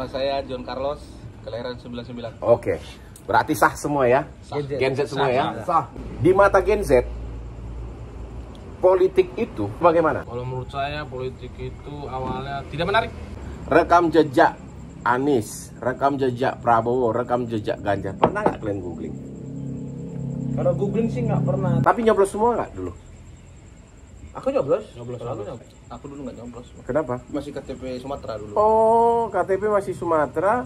Nama saya John Carlos, kelahiran 99. Oke. Berarti sah semua ya? Sah. Gen Z semua Sah, ya? sah. Di mata Gen Z, politik itu bagaimana? Kalau menurut saya politik itu awalnya tidak menarik. Rekam jejak Anies, rekam jejak Prabowo, rekam jejak Ganjar. Pernah nggak kalian googling? Kalau googling sih nggak pernah. Tapi nyoblos semua nggak dulu? Aku nyoblos. Aku dulu nggak nyoblos. Kenapa? Masih KTP Sumatera dulu. Oh, KTP masih Sumatera.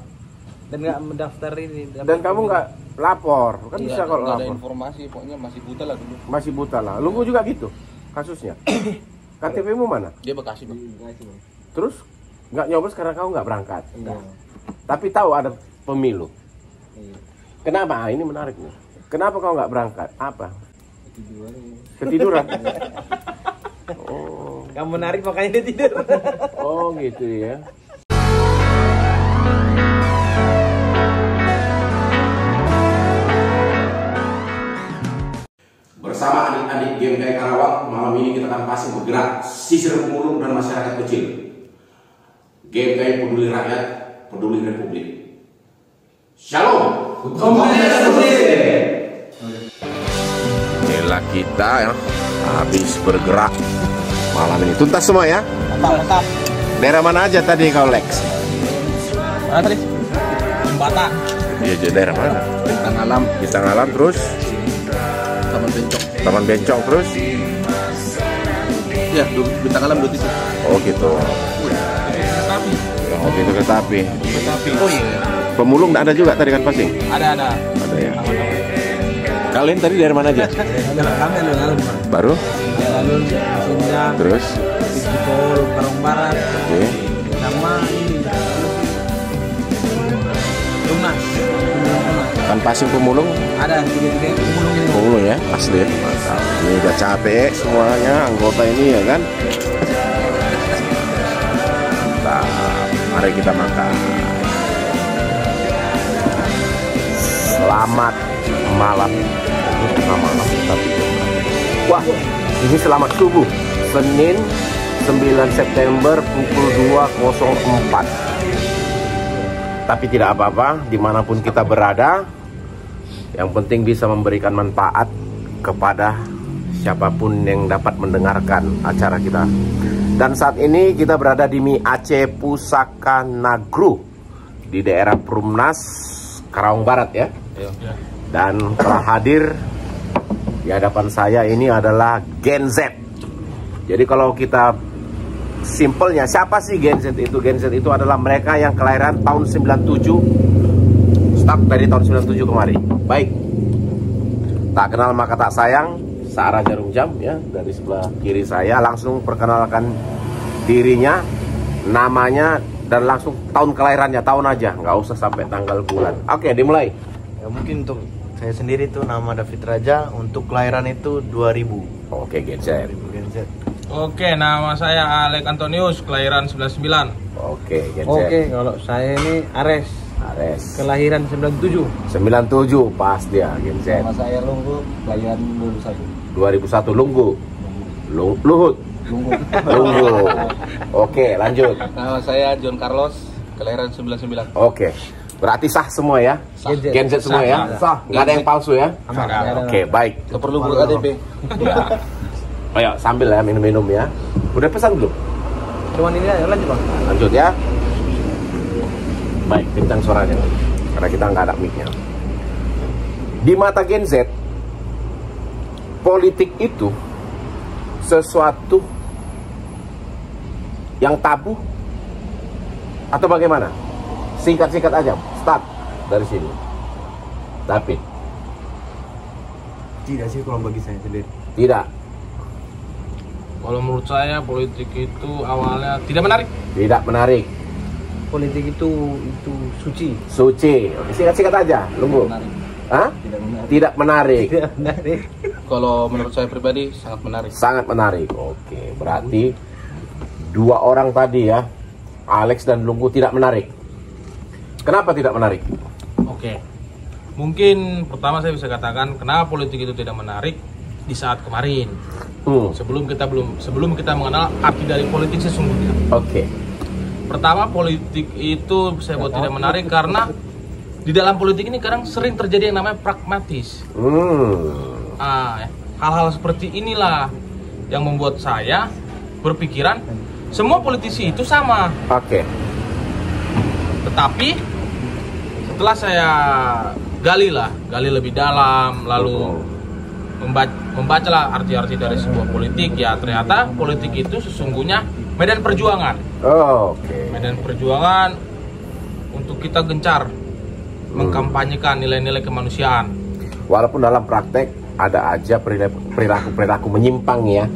Dan nggak mendaftar ini. Dan kamu nggak lapor, kan Iya, bisa kalau nggak ada lapor. informasi, pokoknya masih buta lah dulu. Masih buta lah. Lu juga gitu kasusnya. KTP-mu mana? Dia Bekasi, Bang. Terus nggak nyoblos karena kamu nggak berangkat. Enggak. Tapi tahu ada pemilu. Iya. Kenapa? Ini menarik nih. Kenapa kau nggak berangkat? Apa? Ketiduran. Oh. Kamu menarik makanya dia tidur. Oh gitu ya. Bersama adik-adik GMKI Karawang, malam ini kita akan masih bergerak sisir pemulung dan masyarakat kecil. GMKI peduli rakyat, peduli republik. Shalom. Inilah kita ya, habis bergerak malam ini. Tuntas semua ya. Mantap. Daerah mana aja tadi kau Lex? Mana tadi? Jembatan. Iya, daerah mana? Bintang Alam terus Taman Bencong terus. Ya, Bintang Alam 2 titik. Oh gitu. Oh gitu kereta api. Oh iya. Pemulung ada juga tadi kan Pasing? Ada. Ada ya. Kalian tadi dari mana aja? Kami alun-alun. Baru? Alun, Sindang, Terus? Iskipol, Karong Barat, Oke. sama ini Lunas. Kan Pasing pemulung? Ada tiga pemulung ini. Pemulung ya, asli ya. Mantap. Ini udah capek semuanya anggota ini ya kan. Nah, mari kita makan. Selamat malam. Ini tengah malam tapi wah, ini selamat subuh. Senin 9 September pukul 2.04. Tapi tidak apa-apa, dimanapun kita berada, yang penting bisa memberikan manfaat kepada siapapun yang dapat mendengarkan acara kita. Dan saat ini kita berada di Mi Aceh Pusaka Nagru di daerah Perumnas Karawang Barat ya. Dan telah hadir di hadapan saya ini adalah Gen Z. Jadi kalau kita simpelnya, siapa sih Gen Z itu? Gen Z itu adalah mereka yang kelahiran tahun 97, start dari tahun 97 kemarin. Baik, tak kenal maka tak sayang, Sarah Jarum Jam ya, dari sebelah kiri saya. Langsung perkenalkan dirinya, namanya, dan langsung tahun kelahirannya, tahun aja, nggak usah sampai tanggal bulan. Oke, dimulai. Ya, mungkin untuk saya sendiri tuh nama David Raja, untuk kelahiran itu 2000. Oke, Gen Z. 2000 Gen Z. Oke, nama saya Alek Antonius, kelahiran 99. Oke, Gen Z. Oke, kalau saya ini Ares, kelahiran 97. 97 pas dia Gen Z. Nama saya Lunggu, kelahiran 2001 Lunggu. Luhut. Lunggu. Oke, lanjut. Nama saya John Carlos, kelahiran 99. Oke. Berarti sah semua ya? Sah. Gen Z semua ya? Sah. Nggak ada yang palsu ya? Oke, baik. Nggak perlu buka KTP. Ya. Ayo, sambil ya minum-minum ya. Udah pesan belum? Cuman ini aja, lanjut Bang. Lanjut ya. Baik, kencang suaranya. Karena kita nggak ada mic-nya. Di mata Gen Z, politik itu sesuatu yang tabu atau bagaimana? Singkat-singkat aja, start dari sini. David. Tidak sih kalau bagi saya sendiri. Tidak. Kalau menurut saya politik itu awalnya tidak menarik. Tidak menarik. Politik itu suci. Suci. Oke, singkat-singkat aja. Lunggu. Hah? Tidak menarik. Tidak menarik. Kalau menurut saya pribadi sangat menarik. Sangat menarik. Oke, berarti dua orang tadi ya, Alex dan Lunggu tidak menarik. Kenapa tidak menarik? Oke. Mungkin pertama saya bisa katakan kenapa politik itu tidak menarik di saat kemarin. Sebelum kita mengenal arti dari politik sesungguhnya. Oke. Pertama, politik itu saya buat tidak menarik karena di dalam politik ini kadang sering terjadi yang namanya pragmatis. Hal-hal seperti inilah yang membuat saya berpikiran semua politisi itu sama. Oke. Tetapi setelah saya gali lebih dalam, lalu membacalah arti-arti dari sebuah politik, ya ternyata politik itu sesungguhnya medan perjuangan. Oke. Medan perjuangan untuk kita gencar mengkampanyekan nilai-nilai kemanusiaan. Walaupun dalam praktek ada aja perilaku menyimpang ya.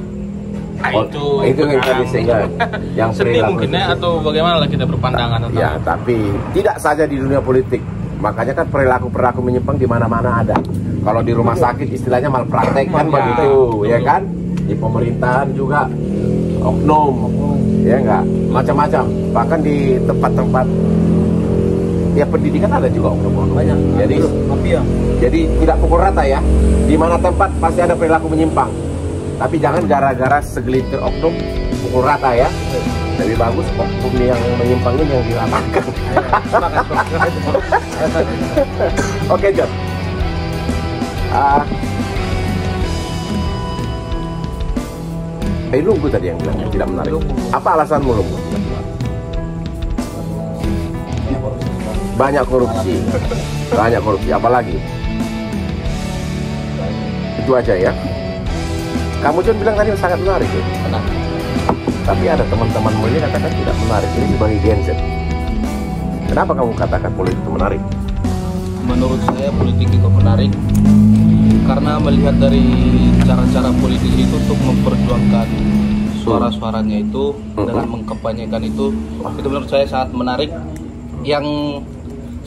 Nah, itu yang tadi sehingga yang sedih mungkin ya, atau bagaimana lah kita berpandangan tentang ya, tapi tidak saja di dunia politik. Makanya kan perilaku menyimpang di mana-mana ada. Kalau di rumah sakit istilahnya malpraktek kan begitu, ya kan? Di pemerintahan juga oknum, ya enggak? Macam-macam. Bahkan di tempat-tempat ya pendidikan ada juga oknum-oknum. Banyak. Jadi tidak pukul rata ya. Di mana tempat pasti ada perilaku menyimpang. Tapi jangan gara-gara segelintir oknum pukul rata ya. Lebih bagus oknum yang menyimpang ini yang diratakan. Oke, John. Lunggu tadi yang bilang tidak menarik. Apa alasanmu, Lunggu? Banyak korupsi. Banyak korupsi, apalagi? Itu aja ya. Kamu John bilang tadi sangat menarik ya? Tapi ada teman-temanmu ini katakan tidak menarik. Ini sebagai Gen Z. Kenapa kamu katakan politik itu menarik? Menurut saya politik itu menarik karena melihat dari cara-cara politik itu untuk memperjuangkan suara-suaranya itu dengan mengkampanyekan itu menurut saya sangat menarik. Yang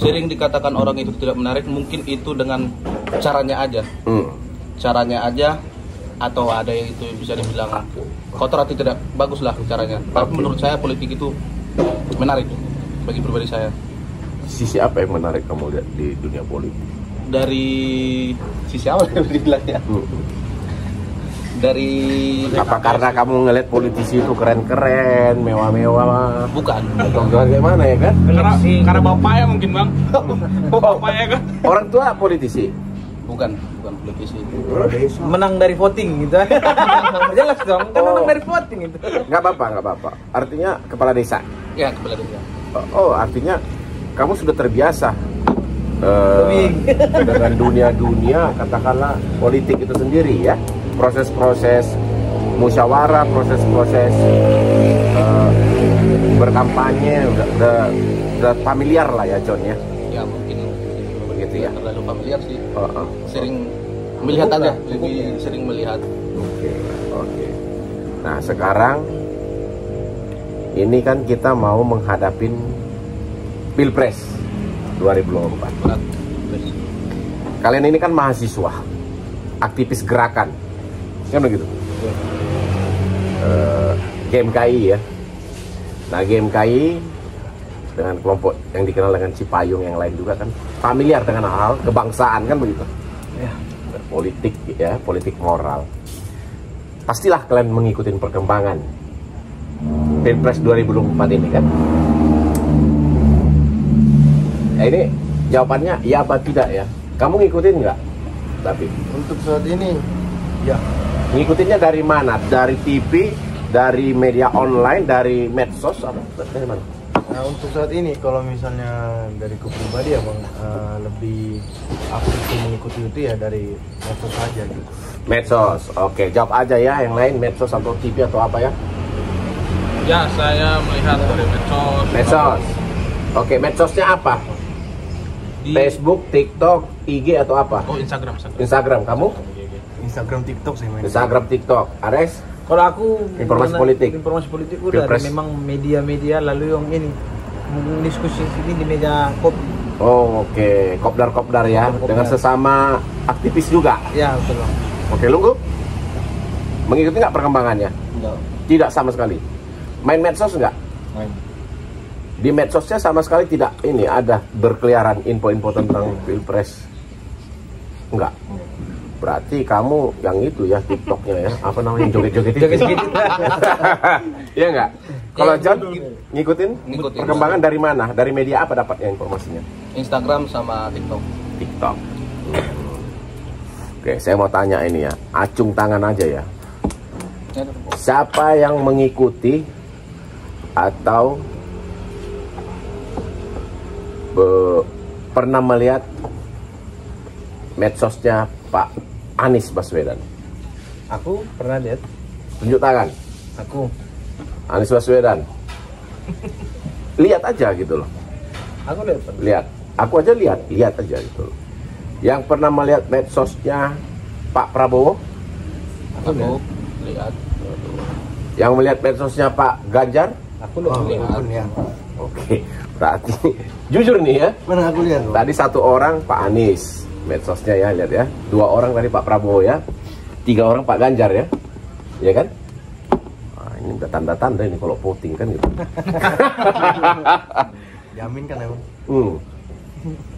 sering dikatakan orang itu tidak menarik mungkin itu dengan caranya aja. Caranya aja, atau ada yang itu bisa dibilang kotor atau tidak bagus lah caranya. Tapi menurut saya politik itu menarik bagi pribadi saya. Sisi apa yang menarik kamu lihat di dunia politik? Dari sisi awal yang dibilangnya. Dari apa karena kamu ngeliat politisi itu keren-keren, mewah-mewah? Bukan. Atau bagaimana ya kan? Karena bapaknya mungkin bang. Bapaknya kan. Orang tua politisi. Bukan politisi. Menang dari voting gitu. Jelas dong, kan menang dari voting itu. Nggak apa-apa. Artinya kepala desa. Ya, kepala desa. Oh, artinya kamu sudah terbiasa dengan dunia katakanlah politik itu sendiri ya. Proses-proses musyawarah, proses-proses berkampanye udah familiar lah ya John ya. Ya mungkin begitu ya. Terlalu familiar sih. Sering melihat aja, lebih sering melihat. Oke. Nah sekarang ini kan kita mau menghadapin Pilpres 2024. Kalian ini kan mahasiswa, aktivis gerakan, kan begitu? GMKI ya. Nah GMKI dengan kelompok yang dikenal dengan Cipayung yang lain juga kan familiar dengan hal kebangsaan kan begitu? Ya. Politik ya, politik moral. Pastilah kalian mengikuti perkembangan Pilpres 2024 ini kan? Ya ini jawabannya ya apa tidak ya? Kamu ngikutin nggak? Tapi Untuk saat ini, ya. ngikutinnya dari mana? Dari TV, dari media online, dari medsos, atau dari mana? Nah, untuk saat ini kalau misalnya dari ku pribadi ya Bang, lebih aktif mengikuti itu ya dari medsos saja gitu. Medsos, oke. Jawab aja ya yang lain, medsos atau TV atau apa ya? Ya, saya melihat dari medsos. Medsos. Oke, medsosnya apa? Di Facebook, TikTok, IG atau apa? Instagram. Instagram, kamu? Instagram, TikTok saya main. Instagram, TikTok. Ares? Kalau aku Informasi politik. Informasi politik udah Pilpres. memang media-media lalu yang ini diskusi ini di meja kopi. Oh, oke. Kopdar-kopdar ya. Kopdar. Dengan sesama aktivis juga. Ya betul Bang. Oke, Lunggu? Mengikuti nggak perkembangannya? Enggak. Tidak sama sekali. Main medsos nggak? Main. Di medsosnya sama sekali tidak ini ada berkeliaran info-info tentang Pilpres. Enggak. Berarti kamu yang itu ya TikToknya ya, apa namanya joget-joget itu. Joget-joget. Iya enggak? Kalau John ngikutin Ngikutin. perkembangan dari mana? Dari media apa dapatnya informasinya? Instagram sama TikTok. TikTok. Oke, saya mau tanya ini ya, acung tangan aja ya. Siapa yang mengikuti atau pernah melihat medsosnya Pak Anies Baswedan? Aku pernah lihat. Tunjuk tangan. Aku. Anies Baswedan. Lihat aja gitu loh. Aku lihat. Lihat. Aku aja lihat aja gitu loh. Yang pernah melihat medsosnya Pak Prabowo? Aku lihat. Yang melihat medsosnya Pak Ganjar? Aku lihat. Ya. Oke, berarti jujur nih ya. Mana aku lihat? Bang? Tadi 1 orang Pak Anies medsosnya ya, lihat ya. 2 orang tadi Pak Prabowo ya. 3 orang Pak Ganjar ya. Iya kan? Nah, ini udah tanda-tanda ini kalau voting kan gitu. Jamin kan emang.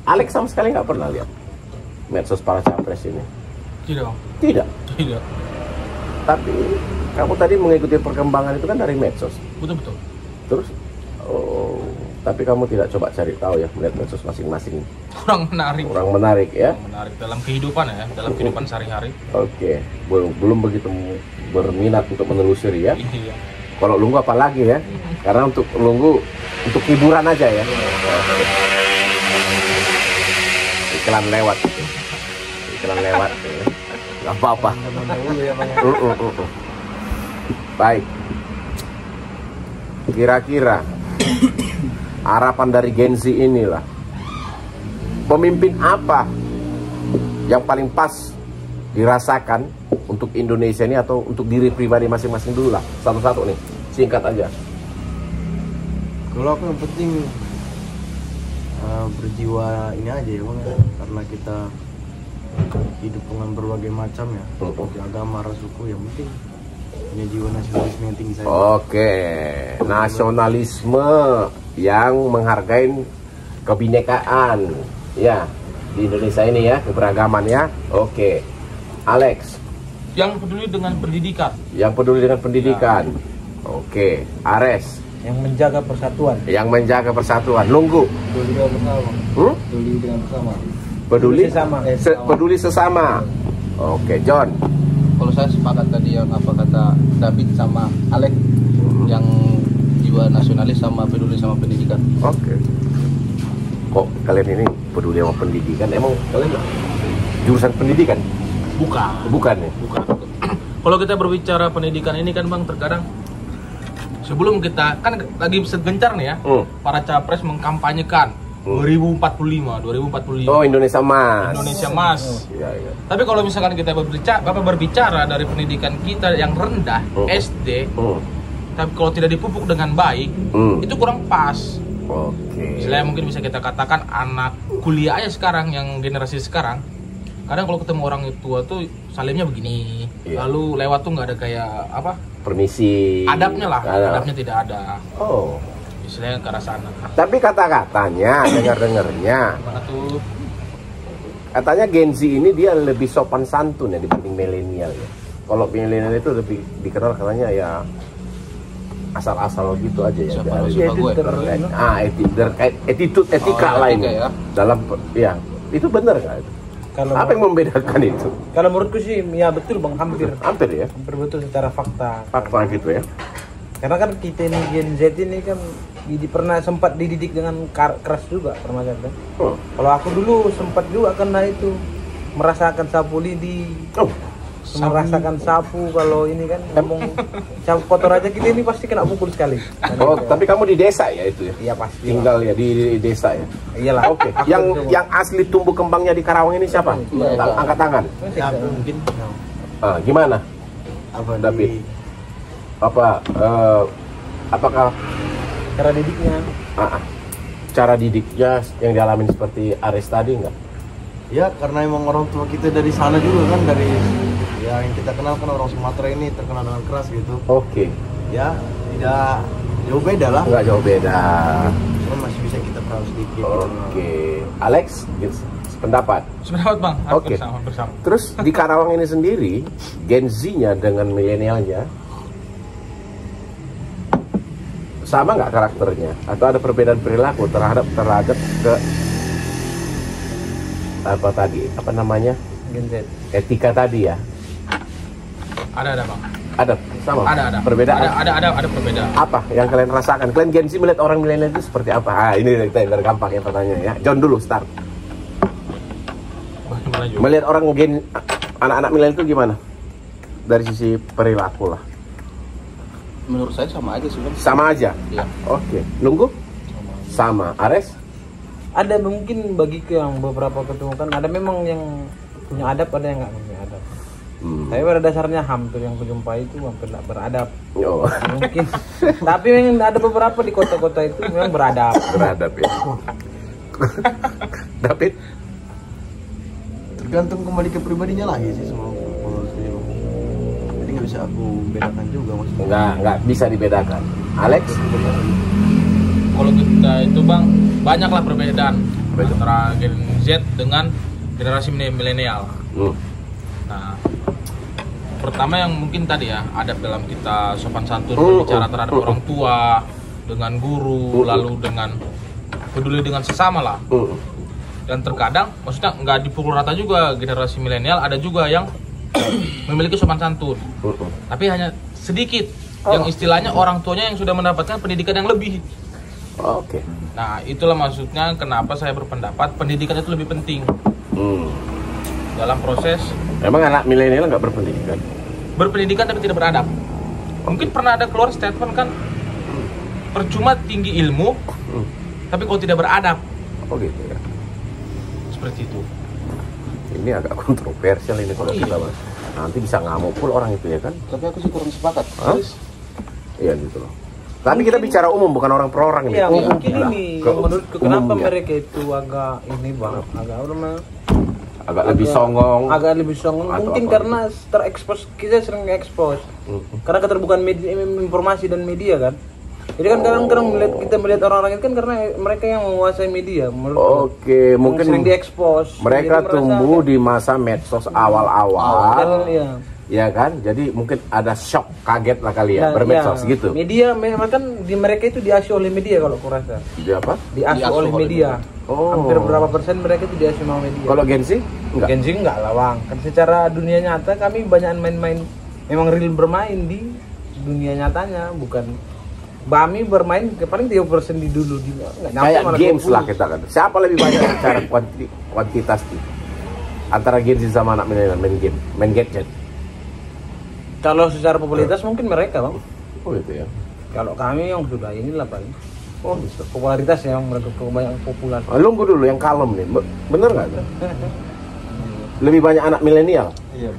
Alex sama sekali nggak pernah lihat medsos para capres ini. Tidak. Tidak. Tidak. Tapi kamu tadi mengikuti perkembangan itu kan dari medsos. Betul. Terus, tapi kamu tidak coba cari tahu ya melihat medsos masing-masing. Kurang menarik. Kurang menarik ya. Kurang menarik dalam kehidupan ya, dalam kehidupan sehari-hari. Oke, belum begitu berminat untuk menelusuri ya. Iya. Kalau Lunggu apalagi ya, karena untuk Lunggu untuk hiburan aja ya. Iklan lewat, iklan lewat, ya. Gak apa-apa. Baik. Kira-kira harapan dari Gen Z inilah, pemimpin apa yang paling pas dirasakan untuk Indonesia ini atau untuk diri pribadi masing-masing dulu lah, satu-satu nih, singkat aja. Kalau aku yang penting berjiwa ini aja ya bang, karena kita hidup dengan berbagai macam ya, agama, ras, suku, yang penting punya jiwa nasionalisme yang tinggi saja. Oke, nasionalisme yang menghargai kebinekaan ya di Indonesia ini ya, keberagaman ya. Oke, Alex. Yang peduli dengan pendidikan. Yang peduli dengan pendidikan. Oke, Ares. Yang menjaga persatuan. Yang menjaga persatuan. Lunggu. Peduli dengan bersama. Peduli dengan bersama. Peduli sesama. Peduli sesama. Oke, John. Kalau saya sepakat tadi yang apa kata David sama Alex, yang jiwa nasionalis sama peduli sama pendidikan. Oke. Kok kalian ini peduli sama pendidikan? Emang kalian jurusan pendidikan? Bukan ya? Bukan. Kalau kita berbicara pendidikan ini kan Bang, terkadang sebelum kita kan lagi gencar nih ya, para capres mengkampanyekan 2045. Oh, Indonesia Mas. Indonesia Mas. Iya, iya. Tapi kalau misalkan kita berbicara dari pendidikan kita yang rendah, SD, tapi kalau tidak dipupuk dengan baik, itu kurang pas. Oke. Misalnya mungkin bisa kita katakan anak kuliah aja sekarang, yang generasi sekarang, kadang kalau ketemu orang tua tuh salimnya begini, lalu lewat tuh nggak ada kayak apa? Permisi. Adabnya lah, adabnya tidak ada. Oh. Istilahnya ke arah sana. Tapi kata-katanya, dengar-dengarnya, Mana tuh? katanya Gen Z ini dia lebih sopan santun ya dibanding milenial ya. Kalau milenial itu lebih dikenal katanya ya asal-asal gitu aja ya. Siapa gue? Attitude, etika lain ya. dalam ya. Itu benar nggak itu? Apa yang membedakan itu? Kalau menurutku sih ya betul Bang, hampir ya. hampir betul secara fakta. Fakta gitu ya. Karena kan kita ini Gen Z ini kan pernah sempat dididik dengan keras juga permasalahan kan. Kalau aku dulu sempat juga kena itu, merasakan sapu lidi, merasakan sapu. Kalau ini kan ngomong sapu kotor aja kita ini pasti kena pukul sekali. Tapi kamu di desa ya itu ya? Iya pasti. Tinggal ya di desa ya. Iyalah. Oke. Yang asli tumbuh kembangnya di Karawang ini siapa? Angkat tangan. Ya mungkin. Gimana? Apa David? Apakah cara didiknya? Cara didiknya yang dialamin seperti Ares tadi enggak? Ya karena emang orang tua kita dari sana juga kan, dari ya yang kita kenal kan orang Sumatera ini terkenal dengan keras gitu. Oke. Ya tidak jauh beda lah. Enggak jauh beda. Cuma masih bisa kita perahu sedikit. Oke. Alex, pendapat? Sependapat Bang. Oke. Bersama. Terus di Karawang ini sendiri, Gen Z-nya dengan milenialnya sama nggak karakternya atau ada perbedaan perilaku terhadap ke apa tadi, apa namanya, Gen Z. etika tadi ya? Ada bang. Ada sama? Ada. Perbedaan? Ada perbedaan. Apa yang kalian rasakan? Kalian Gen Z melihat orang milenial itu seperti apa? Ini kita biar gampang ya pertanyaannya ya. John dulu start. Melihat orang anak-anak milenial itu gimana? Dari sisi perilaku lah. Menurut saya sama aja sih bang. Sama aja? Iya. Oke. Nunggu? Sama. Ares? Ada mungkin bagi yang beberapa ketemukan, ada memang yang punya adab, ada yang nggak punya adab. Tapi pada dasarnya hampir yang kujumpai itu hampir nggak beradab. Oh. Mungkin. Tapi memang ada beberapa di kota-kota itu memang beradab. Beradab ya. David? Tergantung kembali ke pribadinya lagi sih semua menurut saya. Jadi nggak bisa aku bedakan juga maksudnya. Nggak bisa dibedakan. Alex? Kalau kita itu bang, banyaklah perbedaan antara Gen Z dengan generasi milenial. Nah, pertama yang mungkin tadi ya, adab dalam kita sopan santun berbicara terhadap orang tua, dengan guru, lalu dengan peduli dengan sesama lah. Dan terkadang, maksudnya nggak dipukul rata juga generasi milenial, ada juga yang memiliki sopan santun, tapi hanya sedikit. Yang istilahnya orang tuanya yang sudah mendapatkan pendidikan yang lebih. Oke. Nah, itulah maksudnya kenapa saya berpendapat pendidikan itu lebih penting dalam proses. Emang anak milenial nggak berpendidikan? Berpendidikan tapi tidak beradab. Mungkin pernah ada keluar statement kan, percuma tinggi ilmu, tapi kalau tidak beradab. Oh gitu ya. Seperti itu. Ini agak kontroversial ini kalau kita bahas. Nanti bisa ngamuk pula orang itu ya kan? Tapi aku sih kurang sepakat. Iya gitu loh. Tapi kita bicara umum, bukan orang per orang ini. Iya, mungkin Lah, ini ke menurutku kenapa umumnya. mereka itu agak ini bang, agak lebih songong. agak lebih songong. Atau Mungkin apa? karena terekspos, kita sering ekspos. Karena keterbukaan media, informasi dan media kan. Jadi kan kadang-kadang kita melihat orang-orang itu kan karena mereka yang menguasai media. Oke, mungkin sering diekspos. mereka Jadi tumbuh merasa- di masa medsos awal-awal. Dan, ya. Ya kan, jadi mungkin ada shock, kaget lah kali ya, Ya, bermedsos ya. gitu. Media memang kan mereka itu diasuh oleh media kalau aku rasa. Dia apa? Diasuh oleh media. Oh. Hampir berapa persen mereka itu diasuh oleh media. Kalau Gen Z? Enggak. Gen Z enggak lah bang. Kan secara dunia nyata kami banyak main-main, memang real bermain di dunia nyatanya, bukan kami bermain paling 3% di dulu di Kayak games lah kita kan. Siapa lebih banyak secara kuantitas nih? Antara Gen Z sama anak milenial main gadget. Kalau secara popularitas mungkin mereka bang. Oh gitu ya. Kalau kami yang sudah inilah paling Oh gitu. popularitas yang mereka kebanyakan populer. Nunggu dulu yang kalem nih. Bener nggak? Lebih banyak anak milenial Iya.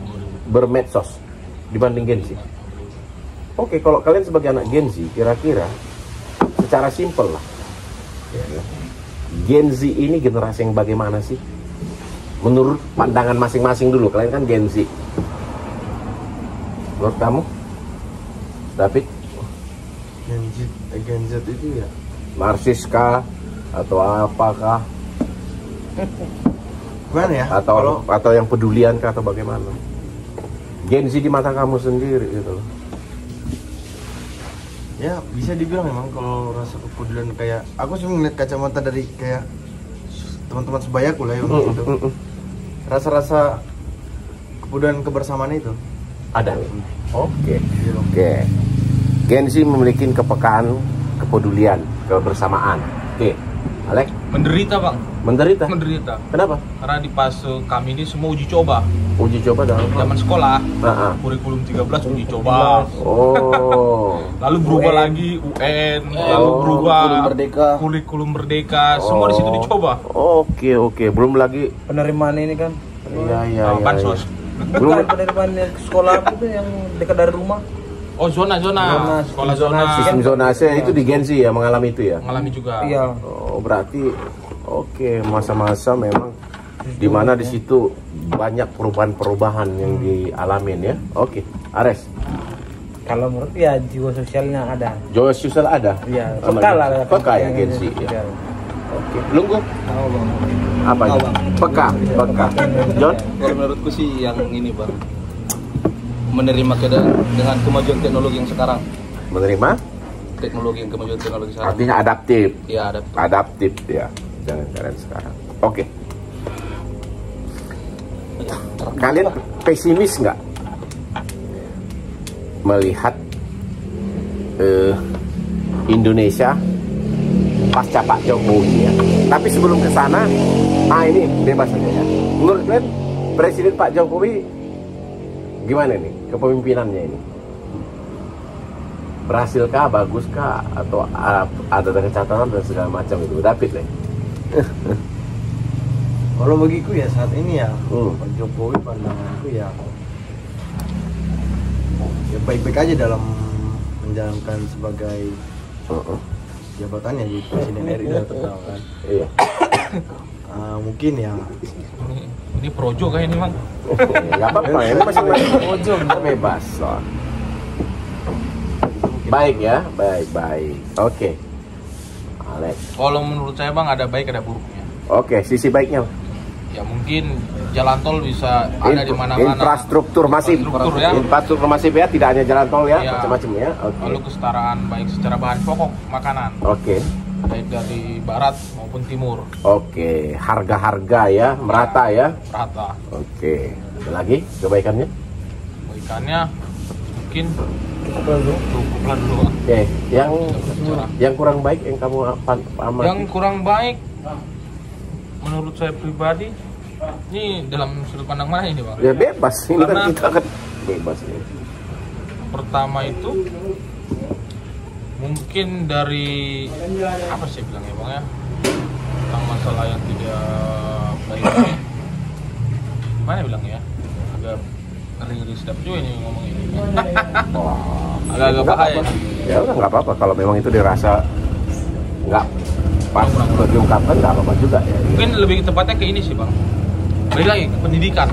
bermedsos dibanding Gen Z. Oke, kalau kalian sebagai anak Gen Z, kira-kira secara simpel lah, Gen Z ini generasi yang bagaimana sih? Menurut pandangan masing-masing dulu, kalian kan Gen Z. Menurut kamu, David, Gen Z itu ya narsis kah atau apakah? gimana ya? Atau yang pedulian kah atau bagaimana? Gen Z di mata kamu sendiri gitu loh. Ya bisa dibilang memang kalau rasa kepedulian kayak aku sih ngeliat kacamata dari kayak teman-teman sebayaku lah ya gitu. Rasa-rasa kepedulian kebersamaan itu Ada. Oke. Gen Z memiliki kepekaan, kepedulian, kebersamaan. Oke. Alex, Menderita bang, menderita. menderita. Kenapa? Karena di fase kami ini semua uji coba. Uji coba dalam Zaman sekolah, kurikulum 13 uji coba. Oh. Lalu berubah lagi UN, lalu berubah kurikulum merdeka, semua di situ dicoba. Oke. Belum lagi. Penerimaan ini kan Iya. Bansos. bukan penerimaan yang sekolah itu yang dekat dari rumah. Oh zona, sekolah zona. Sistem zonasi itu di Gen Z ya mengalami itu ya. Mengalami juga. Iya. Oh, berarti oke, masa-masa memang di mana di situ banyak perubahan-perubahan yang dialamin ya. Oke. Ares, Kalau menurut ya jiwa sosialnya ada. Joe Susel ada? Iya, Sama peka lah. Peka ya Gen Z ya. Oke. Lunggu? Apa itu? Peka. John? Kalau menurutku sih yang ini bang, menerima dengan kemajuan teknologi yang sekarang. Menerima teknologi, yang kemajuan teknologi sekarang. Artinya adaptif. Ya, Adaptif ya. Jangan kalian sekarang. Oke. Kalian pesimis nggak melihat Indonesia pasca Pak Jokowi ya? Tapi sebelum ke sana, ini bebas aja ya. Menurut kalian Presiden Pak Jokowi gimana nih kepemimpinannya ini? Berhasilkah, baguskah, atau ada catatan dan segala macam itu? David nih. Kalau bagiku ya saat ini ya Pak Jokowi pandanganku ya baik-baik aja dalam menjalankan sebagai jabatannya di Presiden RI dan terkenal kan. Iya. Mungkin ya Ini projo kayak ini, Bang. Nggak apa-apa, ini masing-masing projo bebas. So. Baik ya, baik. Oke. Alex. Kalau menurut saya, Bang, ada baik ada buruknya. Oke, sisi baiknya. Ya mungkin jalan tol bisa ada di mana-mana. Infrastruktur masif. Infrastruktur masif ya, tidak hanya jalan tol ya, macam-macam ya. Oke. Lalu kesetaraan baik secara bahan pokok makanan. Oke. Baik dari barat maupun timur. Oke, harga-harga ya, merata ya. Rata. Oke. Ada lagi kebaikannya? Kebaikannya mungkin cukuplah dulu. Oke, yang kurang baik yang kamu amati? Yang kurang baik menurut saya pribadi, ini dalam sudut pandang mana ini, Bang? Ya bebas, ini kan Karena kita kan bebas ya. Pertama itu mungkin dari apa sih bilangnya, Bang ya, tentang masalah yang tidak baik ini. Gimana bilangnya ya? Agak ngeri-ngeri sedap juga ini ngomong ini. Agak-agak bahaya. Ya udah nggak apa-apa kalau memang itu dirasa nggak pas untuk diungkapkan, nggak apa-apa juga ya. Mungkin lebih tepatnya ke ini sih, Bang. Balik lagi ke pendidikan.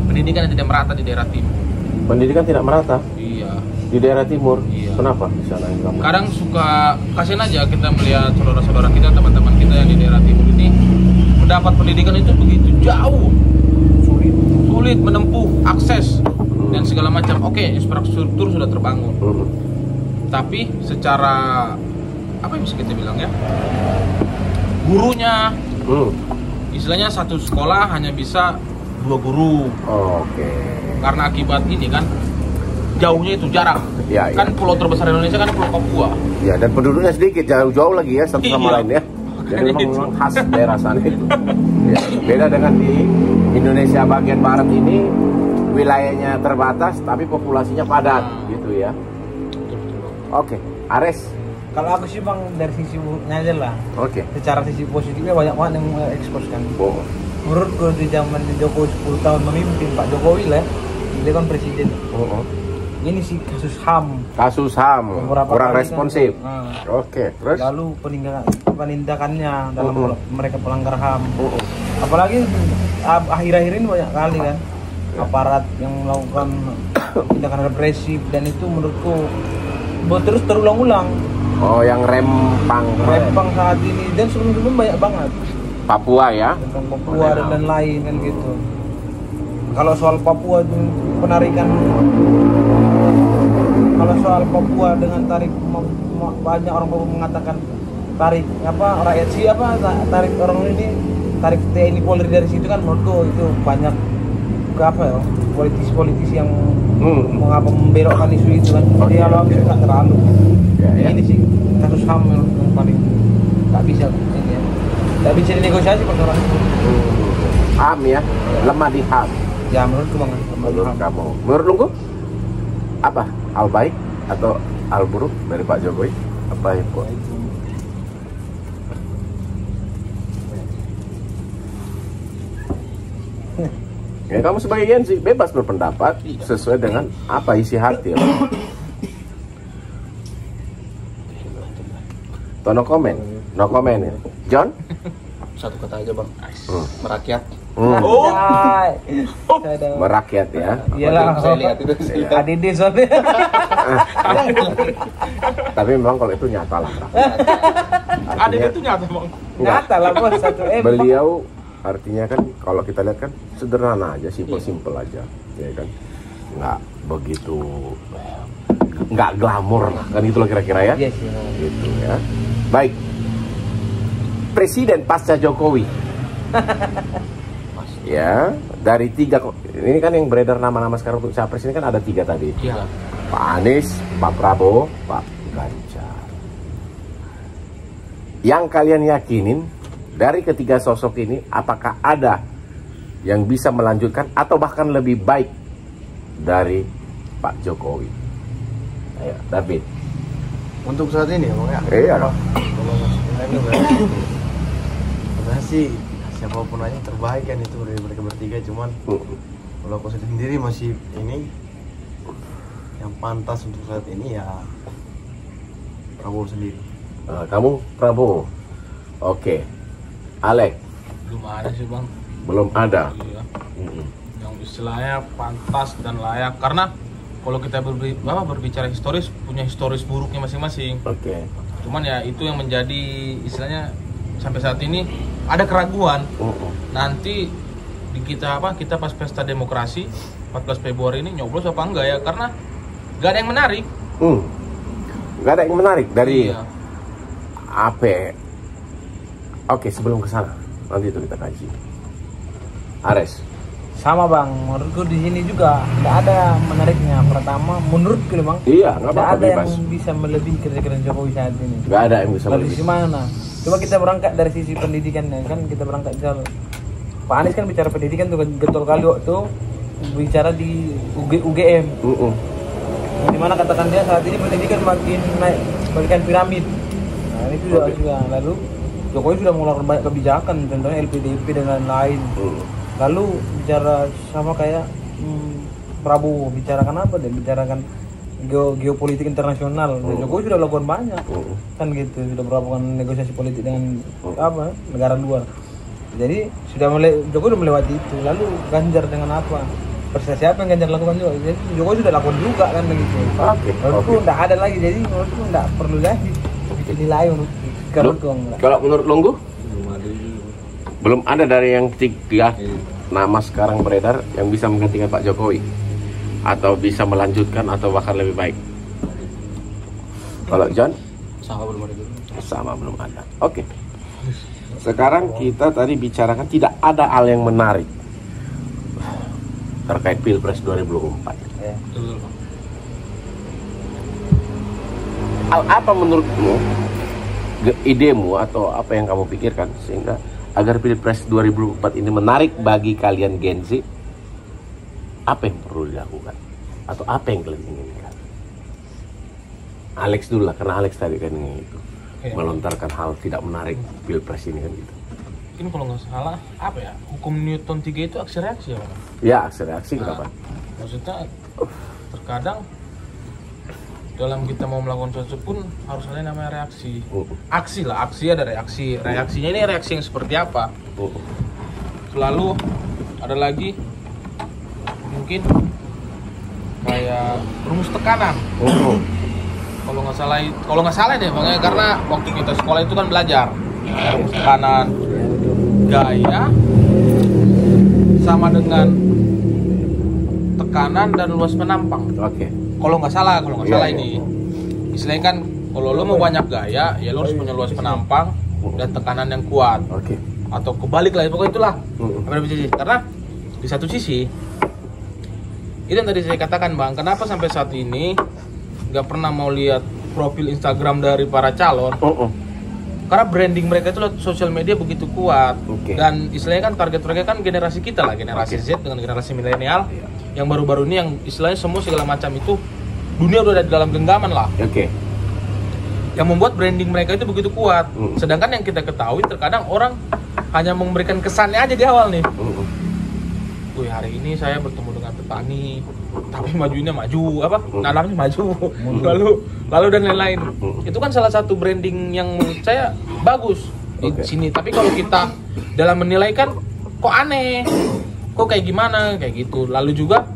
Pendidikan yang tidak merata di daerah timur. Pendidikan tidak merata Iya. di daerah timur. Iya. Kenapa di sana yang kamu? Kadang suka kasihan aja kita melihat saudara-saudara kita, teman-teman kita yang di daerah timur ini mendapat pendidikan itu begitu jauh, sulit menempuh akses dan segala macam. Oke, infrastruktur sudah terbangun, tapi secara apa yang bisa kita bilang ya, gurunya, istilahnya satu sekolah hanya bisa 2 guru. Oke. Karena akibat ini kan jauhnya itu jarang. Ya, kan pulau terbesar Indonesia kan Pulau Papua. Ya, dan penduduknya sedikit, jauh-jauh lagi ya satu sama lain ya. Jadi memang khas daerah sana itu. Ya, beda dengan di Indonesia bagian barat ini, wilayahnya terbatas tapi populasinya padat gitu ya. Oke, Ares. Kalau aku sih, Bang, dari sisi buruknya aja lah. Oke. Secara sisi positifnya banyak banget yang ekspos kan. Menurutku di zaman Jokowi 10 tahun memimpin, Pak Jokowi lah, dia kan presiden. Ini sih kasus HAM. Kasus HAM kurang responsif. Kan, Oke, terus? lalu penindakannya dalam mereka pelanggar HAM. Apalagi akhir-akhir ini banyak kali kan aparat yang melakukan tindakan represif, dan itu menurutku terus terulang-ulang. Oh, yang rempang Saat ini dan sebelum-sebelum banyak banget. Papua ya? Tentang Papua dan lain kan gitu. Kalau soal Papua penarikan, kalau soal Papua dengan tarik, banyak orang Papua mengatakan tarik rakyat tarik orang ini, tarik TNI Polri dari situ kan, menurutku itu banyak politisi-politisi yang membelokkan isu itu kan. Jadi kalau aku nggak terlalu. Ini sih kasus HAM yang paling nggak bisa ini ya. Nggak bisa dinegosiasi persoalan itu. HAM ya, lemah di HAM. Ya menurutku, Bang. Menurut kamu, menurut lu apa? Hal baik atau hal buruk dari Pak Jokowi? Apa itu? Ya, kamu sebagai Genzi bebas berpendapat sesuai dengan apa isi hati. No comment ya. John? Satu kata aja, Bang. Merakyat. Merakyat ya. Iyalah, saya lihat itu. ADD soalnya. Tapi memang kalau itu nyata lah. ADD itu nyata, Bang. Nyata lah, Bos. Beliau artinya kan kalau kita lihat kan sederhana aja, simple aja, ya kan, nggak begitu nggak glamor lah, kan itulah kira-kira ya. Iya sih. Gitu ya. Baik. Presiden pasca Jokowi. Ya, dari 3, ini kan yang beredar nama-nama sekarang untuk capres ini kan ada 3 tadi. Iya. Pak Anies, Pak Prabowo, Pak Ganjar. Yang kalian yakinin dari ketiga sosok ini, apakah ada yang bisa melanjutkan atau bahkan lebih baik dari Pak Jokowi? Ayo, David. Untuk saat ini Bang ya. Iya dong. Kalau ini berarti sebenarnya sih siapapun aja terbaik kan itu dari mereka bertiga, cuman kalau aku sendiri masih ini yang pantas untuk saat ini ya Prabowo sendiri. Kamu Prabowo. Oke. Alek, Belum ada sih bang. belum ada. Iya. Yang istilahnya pantas dan layak, karena kalau kita berbicara historis, punya historis buruknya masing-masing. Oke. Cuman ya itu yang menjadi istilahnya sampai saat ini ada keraguan. Nanti di kita pas pesta demokrasi 14 Februari ini nyoblos apa enggak ya, karena gak ada yang menarik. Gak ada yang menarik dari Iya. apa? Oke, sebelum ke sana nanti itu kita kaji. Ares. Sama bang, menurutku di sini juga nggak ada menariknya. Pertama, menurutku nih bang, Iya, nggak nggak apa-apa, ada bebas. yang bisa melebihi kerja Jokowi saat ini. Nggak ada yang bisa Dari lebih. sisi mana? Coba kita berangkat dari sisi pendidikannya kan, kita berangkat jalur. Pak Anies kan bicara pendidikan tuh getol kali waktu bicara di UGM. Dimana katakan dia saat ini pendidikan makin naik bagaikan piramid. Nah itu juga lalu Jokowi sudah mengeluarkan banyak kebijakan, contohnya LPDP dan lain-lain. Lalu bicara sama kayak Prabowo, bicarakan apa deh? Bicarakan geopolitik internasional. Jokowi sudah lakukan banyak, kan gitu. Sudah melakukan negosiasi politik dengan negara luar. Jadi Jokowi sudah melewati itu. Lalu Ganjar dengan apa? Prestasi apa yang Ganjar lakukan juga? Jadi Jokowi sudah lakukan juga kan begitu. Menurutku nggak ada lagi. Jadi menurutku nggak perlu lagi dinilai menurut. Kalau menurut Lunggu? Belum ada dari yang 3 nama sekarang beredar yang bisa menggantikan Pak Jokowi atau bisa melanjutkan atau bahkan lebih baik. Kalau John? Sama belum ada. Oke. Sekarang kita tadi bicarakan tidak ada hal yang menarik terkait Pilpres 2024. Ya. Hal apa menurutmu, idemu atau apa yang kamu pikirkan sehingga agar Pilpres 2024 ini menarik bagi kalian Gen Z? Apa yang perlu dilakukan? Atau apa yang kalian inginkan? Alex dulu lah, karena Alex tadi kan itu melontarkan hal tidak menarik Pilpres ini kan gitu. Ini kalau nggak salah apa ya, hukum Newton 3 itu aksi reaksi ya Bang? Ya, aksi reaksi kenapa? Maksudnya terkadang dalam kita mau melakukan sesuatu pun harus ada yang namanya reaksi. Aksi lah, aksi ada reaksi. Reaksinya ini reaksi yang seperti apa? Selalu ada lagi mungkin kayak rumus tekanan. Kalau nggak salah deh Bang, ya, karena waktu kita sekolah itu kan belajar rumus tekanan, gaya sama dengan tekanan dan luas penampang. Oke. Kalau nggak salah Iya. ini istilahnya kan kalau lo mau banyak gaya ya lo harus punya luas penampang dan tekanan yang kuat. Oke. Atau kebalik lah, pokoknya itulah. Karena di satu sisi itu yang tadi saya katakan Bang, kenapa sampai saat ini nggak pernah mau lihat profil Instagram dari para calon? Karena branding mereka itu lewat sosial media begitu kuat. Dan istilahnya kan target mereka kan generasi kita lah, generasi Z dengan generasi milenial yang baru-baru ini yang istilahnya semua segala macam itu dunia udah ada di dalam genggaman lah. Yang membuat branding mereka itu begitu kuat. Sedangkan yang kita ketahui terkadang orang hanya memberikan kesannya aja di awal nih. Wih, hari ini saya bertemu dengan petani, tapi majunya maju nanamnya maju, lalu dan lain-lain. Itu kan salah satu branding yang menurut saya bagus di sini. Tapi kalau kita dalam menilai kan kok aneh, kok kayak gimana kayak gitu. Lalu juga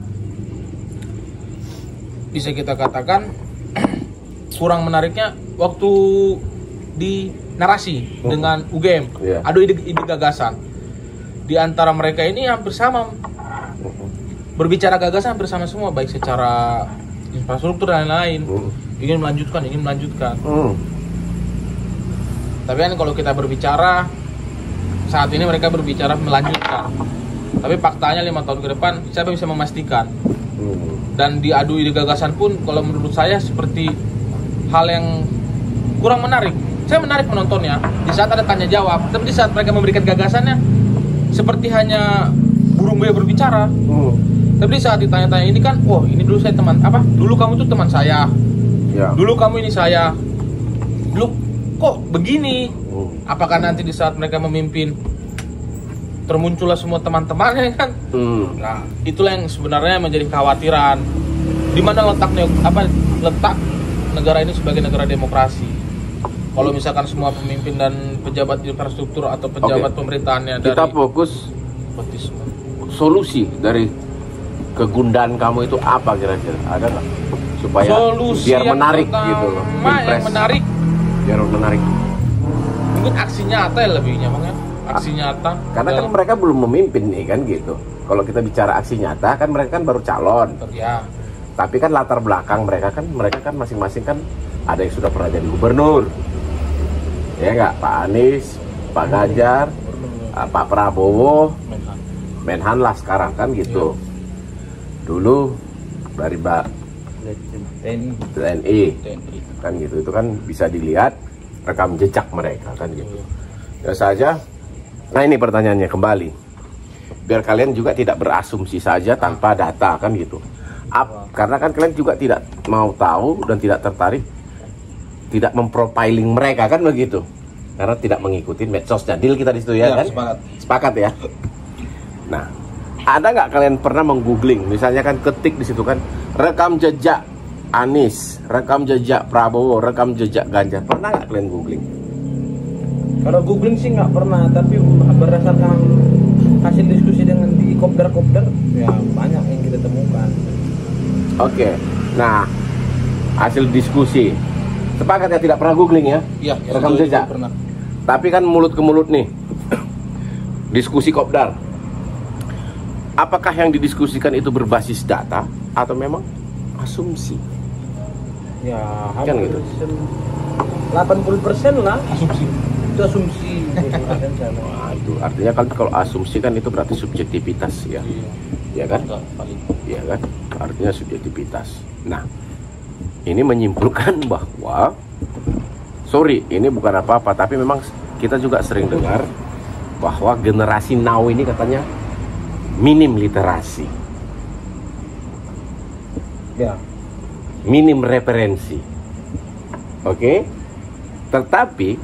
bisa kita katakan kurang menariknya waktu di narasi dengan UGM. Ada ide gagasan di antara mereka ini hampir sama. Berbicara gagasan hampir sama semua, baik secara infrastruktur dan lain-lain. Ingin melanjutkan. Tapi kan kalau kita berbicara saat ini mereka berbicara melanjutkan. Tapi faktanya 5 tahun ke depan siapa bisa memastikan? Dan diadui di gagasan pun kalau menurut saya seperti hal yang kurang menarik. Saya menarik menontonnya di saat ada tanya jawab, tapi di saat mereka memberikan gagasannya seperti hanya burung beo berbicara. Tapi di saat ditanya-tanya ini kan, oh ini dulu saya teman apa? Dulu kamu tuh teman saya. Ya. Dulu kamu ini saya. Dulu kok begini? Apakah nanti di saat mereka memimpin termuncullah semua teman-temannya kan? Nah, itulah yang sebenarnya menjadi kekhawatiran. Di mana letak negara ini sebagai negara demokrasi? Kalau misalkan semua pemimpin dan pejabat infrastruktur atau pejabat pemerintahannya kita dari fokus nepotisme. Solusi dari kegundahan kamu itu apa kira-kira? Ada nggak? Supaya solusi biar menarik pertama, gitu loh. yang menarik. Biar menarik. Mungkin aksi nyata ya lebihnya, Bang ya. Aksi nyata. Karena kan mereka belum memimpin nih kan gitu. Kalau kita bicara aksi nyata kan mereka kan baru calon. Ya. Tapi kan latar belakang mereka kan masing-masing kan ada yang sudah pernah jadi gubernur. Ya nggak, Pak Anies, Pak Ganjar, Pak Prabowo, Menhan lah sekarang kan gitu. Dulu dari TNI kan gitu, itu kan bisa dilihat rekam jejak mereka kan gitu. Ya saja. Nah ini pertanyaannya kembali, biar kalian juga tidak berasumsi saja tanpa data kan gitu. Karena kan kalian juga tidak mau tahu dan tidak tertarik, tidak memprofiling mereka kan begitu, karena tidak mengikuti medsos. Deal kita di situ ya kan? Sepakat ya. Nah, ada nggak kalian pernah menggoogling, misalnya kan ketik di situ kan rekam jejak Anies, rekam jejak Prabowo, rekam jejak Ganjar, pernah nggak kalian googling? Kalau googling sih nggak pernah, tapi berdasarkan hasil diskusi dengan di kopdar ya banyak yang kita temukan. Oke, nah hasil diskusi sepakat ya tidak pernah googling ya? Iya, rekam jejak. Pernah. Tapi kan mulut ke mulut nih, diskusi kopdar. Apakah yang didiskusikan itu berbasis data atau memang asumsi? Ya, kan gitu. 80% lah Asumsi. itu asumsi. Nah, itu artinya kan kalau asumsi kan itu berarti subjektivitas ya. Ya kan? Iya kan? Artinya subjektivitas. Nah, ini menyimpulkan bahwa ini bukan apa-apa, tapi memang kita juga sering dengar bahwa generasi now ini katanya minim literasi. Ya. Minim referensi. Oke? Tetapi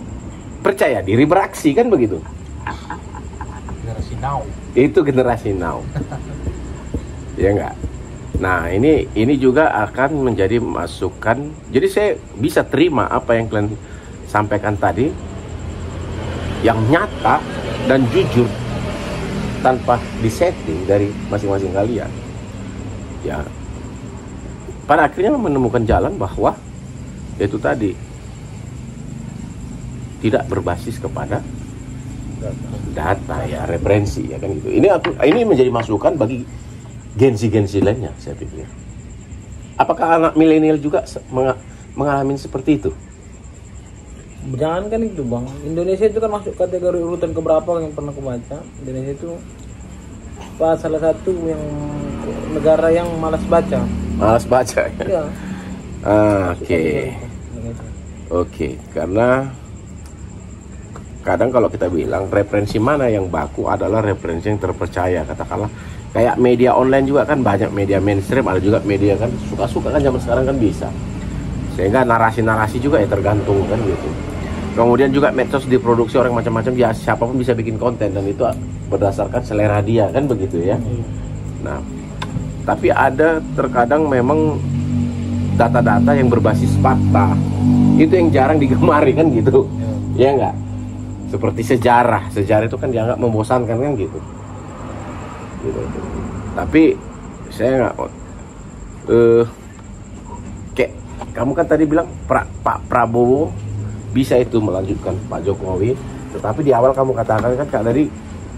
percaya diri beraksi kan begitu? Generasi now. Itu generasi now. Ya enggak? Nah, ini juga akan menjadi masukan. Jadi saya bisa terima apa yang kalian sampaikan tadi, yang nyata dan jujur tanpa disetting dari masing-masing kalian. Ya, pada akhirnya menemukan jalan bahwa itu tadi tidak berbasis kepada data ya, referensi ya kan gitu. Ini menjadi masukan bagi gensi-gensi lainnya, saya pikir. Apakah anak milenial juga mengalami seperti itu? Jangan kan itu Bang, Indonesia itu kan masuk kategori urutan keberapa yang pernah kubaca. Indonesia itu salah satu yang negara yang malas baca. Malas baca ya? Ya. Oke, karena kadang kalau kita bilang referensi mana yang baku adalah referensi yang terpercaya. Katakanlah kayak media online juga kan banyak media mainstream, ada juga media kan suka-suka kan zaman sekarang kan bisa. Sehingga narasi-narasi juga ya tergantung kan gitu. Kemudian juga medsos diproduksi orang macam-macam, ya siapapun bisa bikin konten dan itu berdasarkan selera dia kan begitu ya. Nah, tapi ada terkadang memang data-data yang berbasis fakta. Itu yang jarang digemari kan gitu. Ya enggak? Seperti sejarah itu kan dianggap membosankan kan gitu. Tapi saya nggak kayak kamu kan tadi bilang Pak Prabowo bisa itu melanjutkan Pak Jokowi, tetapi di awal kamu katakan kan Kak, dari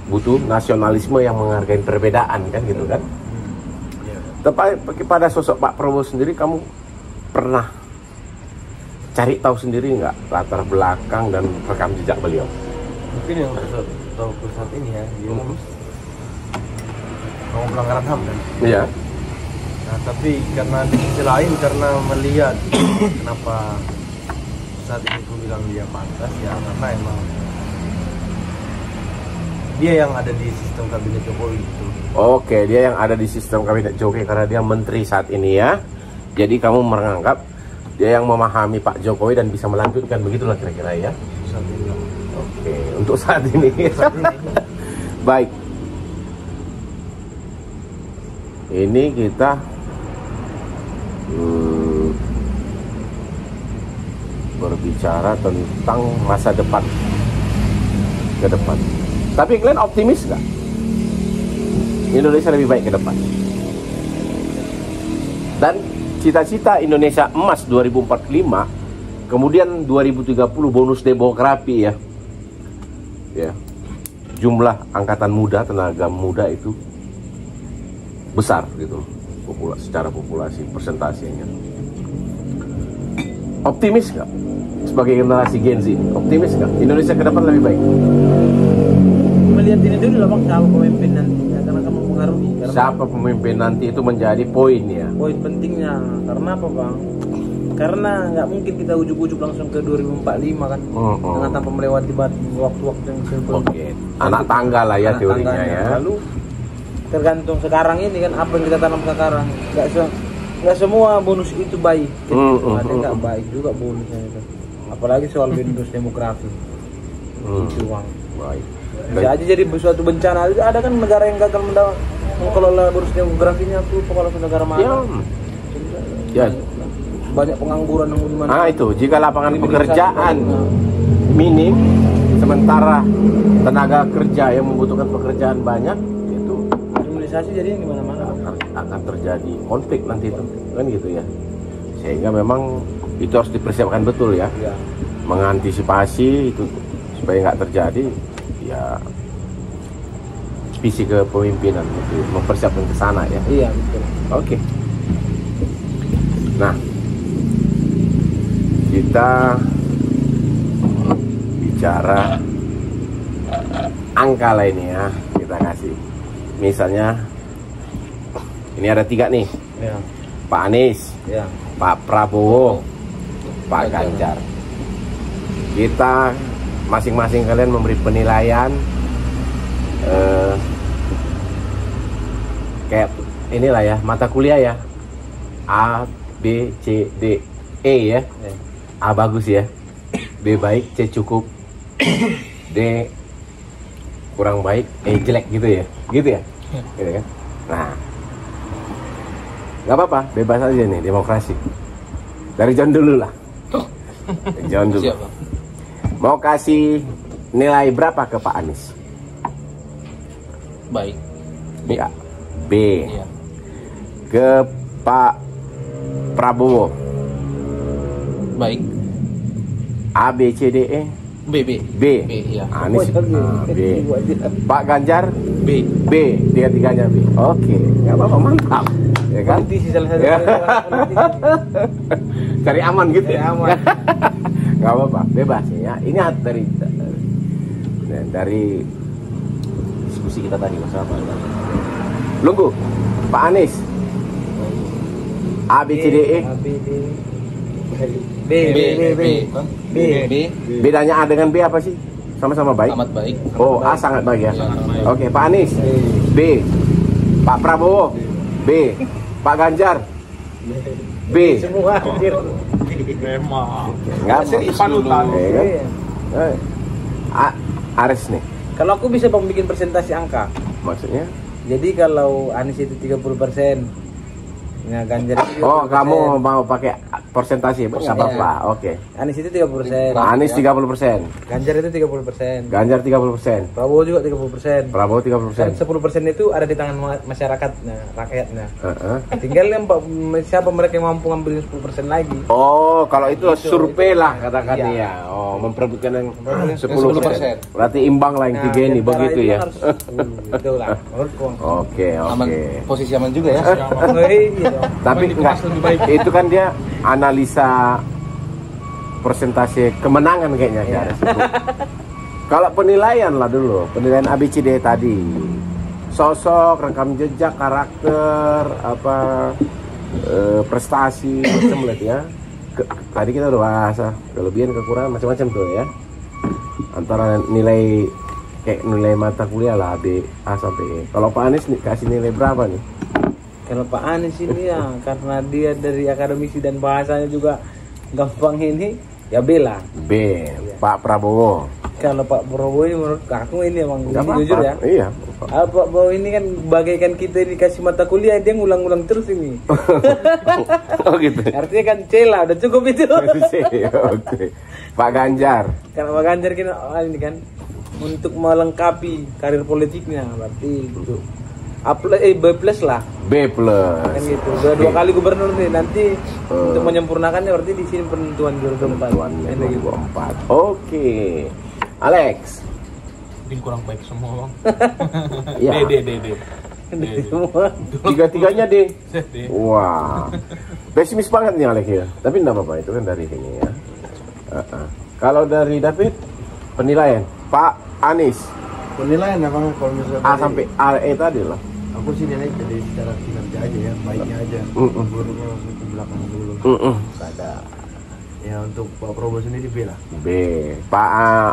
butuh nasionalisme yang menghargai perbedaan kan gitu kan. Tapi pada sosok Pak Prabowo sendiri, kamu pernah cari tahu sendiri nggak latar belakang dan rekam jejak beliau? Mungkin yang tahu saat ini ya, dia mau pelanggaran HAM kan. Iya. Nah, tapi karena di sisi lain, karena melihat kenapa saat ini aku bilang dia pantas ya, karena emang dia yang ada di sistem kabinet Jokowi itu. Oke, dia yang ada di sistem kabinet Jokowi karena dia menteri saat ini ya. Jadi kamu menganggap dia yang memahami Pak Jokowi dan bisa melanjutkan, begitulah kira-kira ya. Saat ini. Oke, untuk saat ini. Baik. Ini kita berbicara tentang masa depan ke depan. Tapi kalian optimis nggak? Indonesia lebih baik ke depan. Dan cita-cita Indonesia emas 2045, kemudian 2030 bonus demografi ya. Ya. Jumlah angkatan muda, tenaga muda itu besar gitu. Secara populasi persentasenya. Optimis nggak? Sebagai generasi Gen Z, optimis nggak? Indonesia ke depan lebih baik? Melihat ini dulu lah bang, siapa pemimpin nantinya, karena kamu mempengaruhi. Siapa pemimpin nanti itu menjadi poin ya. Poin pentingnya, karena apa bang? Karena nggak mungkin kita ujuk-ujuk langsung ke 2045 kan, dengan tanpa melewati waktu-waktu yang sebelum. Oke, anak tangga lah ya teorinya ya. Lalu tergantung sekarang ini kan, apa yang kita tanam sekarang. Nggak semua bonus itu baik. Ada nggak baik juga bonusnya itu. Apalagi soal bonus demografi. Itu bang. Baik. Bisa aja jadi suatu bencana. Ada kan negara yang gagal mengelola bonus demografinya tuh, kalau negara mana? Ya. Banyak pengangguran yang dimana. Ah itu, jika lapangan pekerjaan minim, sementara tenaga kerja yang membutuhkan pekerjaan banyak, itu kriminalisasi jadi di mana-mana akan terjadi konflik nanti itu, kan gitu ya. Sehingga memang itu harus dipersiapkan betul ya. Mengantisipasi itu supaya nggak terjadi, ya visi kepemimpinan itu mempersiapkan ke sana ya. Iya betul. Oke. Nah, kita bicara angka lah ini ya, kita kasih. Misalnya, ini ada 3 nih, Ya. Pak Anies, Ya. Pak Prabowo, Pak Ganjar. Kita masing-masing kalian memberi penilaian kayak inilah ya, mata kuliah ya, A, B, C, D, E ya. A bagus ya, B baik, C cukup, D kurang baik, E jelek gitu ya, gitu ya, gitu kan. Nah, nggak apa-apa, bebas aja nih, demokrasi. Dari John dulu lah. John dulu. Siap, Bang. Mau kasih nilai berapa ke Pak Anies? Baik. Ya, B. Iya. Ke Pak Prabowo, Baik. A, B, C, D, E. B. B. B, iya. Anies B. Pak Ganjar B. B. Tiga-tiganya B. Oke, nggak apa-apa, mantap. Ya kan? Politisi salah satu. Ya. Politisi. Cari aman gitu ya. Aman. Nggak apa-apa, bebas ya. Ini dari diskusi kita tadi masalah apa? Lunggu, Pak Anies. A, B, C, D, E. A, B, D, B, B. B. B. Bedanya A dengan B apa sih? Sama-sama baik? Amat baik. Oh, A sangat baik ya. Sangat baik. Oke, Pak Anies B. Pak Prabowo B. Pak Ganjar B. Semua anjir. Memang. Nggak Serius panutan. ya kan? Aris nih, Kalau aku bisa bang bikin presentasi angka. maksudnya? Jadi kalau Anies itu 30%, ya Ganjar itu 30%. Oh, kamu mau pakai persentase, nggak apa-apa. Oke. Anies itu 30%. Anies 30%, Ganjar itu 30%. Ganjar 30%, Prabowo juga 30%. Prabowo Kan 30%. 10% itu ada di tangan masyarakatnya, rakyatnya. Heeh. Tinggal yang siapa mereka yang mampu ngambil 10% lagi. Oh, kalau itu survei lah katakan Iya. ya. Oh, memperebutkan yang 10%. 10%. Berarti imbang lah yang tiga ini diantara begitu itu ya. harus 10, itu lah menurutku. Oke, Aman, oke. posisi aman juga ya. Oh, iya dong. Tapi enggak, itu kan dia analisa persentase kemenangan kayaknya ya. Kalau penilaian lah dulu, penilaian ABCD tadi. Sosok, rekam jejak, karakter, apa prestasi macam lah ya. Tadi kita udah bahas kelebihan, kekurangan macam-macam tuh ya. Antara nilai kayak nilai mata kuliah lah A, A sampai E. Kalau Pak Anies nih kasih nilai berapa nih? Kalau Pak Anies ini ya karena dia dari akademisi dan bahasanya juga gampang ini ya B lah. B. Pak Prabowo. Kalau Pak Prabowo ini menurut aku ini emang Nggak apa-apa. jujur ya. Iya. Pak Prabowo ini kan bagaikan kita dikasih mata kuliah dia ngulang-ngulang terus ini. Oh gitu. Artinya kan C lah, udah cukup itu. Oke. Pak Ganjar. Karena Pak Ganjar ini kan untuk melengkapi karir politiknya berarti itu B plus lah B plus. kan gitu. Dua kali gubernur nih nanti untuk menyempurnakannya berarti di sini penentuan 2024. Tuan Ini gitu. 2024. Oke. Alex. Mungkin kurang baik semua bang. Ya. D. Semua. Tiga-tiganya D. D. Wah. Pesimis banget nih Alex ya. Tapi enggak apa-apa, itu kan dari sini ya. Kalau dari David penilaian Pak Anies Penilaian abang kalau misalnya A sampai E tadi lah. aku sih nilai dari secara kinerja aja ya, baiknya aja. Buruknya masuk ke belakang dulu. Ada. Ya untuk Pak Prabowo sendiri B lah. B. Pak